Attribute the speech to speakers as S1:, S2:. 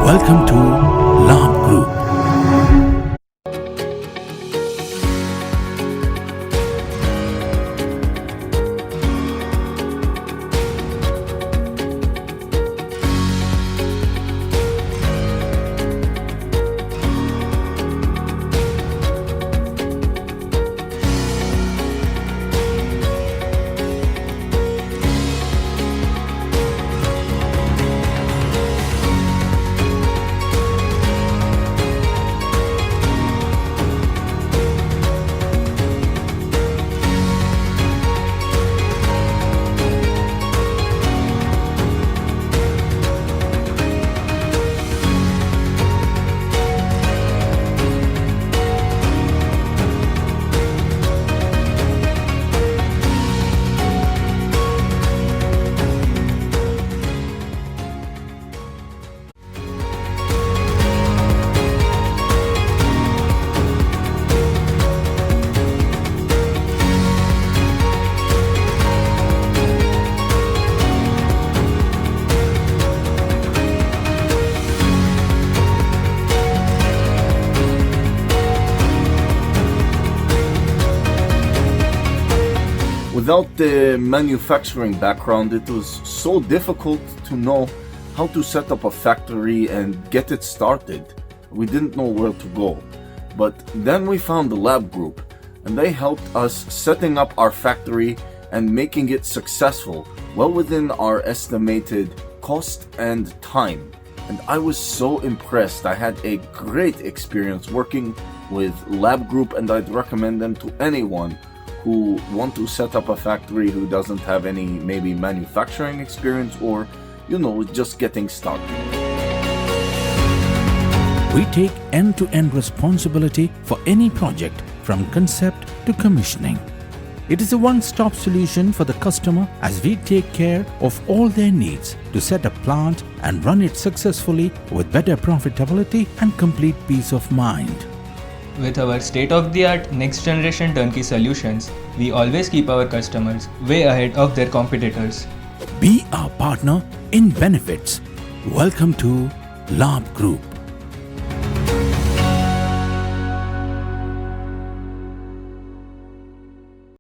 S1: Welcome to Labh Group.
S2: Without the manufacturing background, it was so difficult to know how to set up a factory and get it started. We didn't know where to go. But then we found the Labh Group, and they helped us setting up our factory and making it successful, well within our estimated cost and time. And I was so impressed. I had a great experience working with Labh Group, and I'd recommend them to anyone who want to set up a factory who doesn't have any maybe manufacturing experience or, just getting started.
S1: We take end-to-end responsibility for any project from concept to commissioning. It is a one-stop solution for the customer as we take care of all their needs to set a plant and run it successfully with better profitability and complete peace of mind.
S3: With our state-of-the-art next-generation turnkey solutions, we always keep our customers way ahead of their competitors.
S1: Be our partner in benefits. Welcome to Labh Group.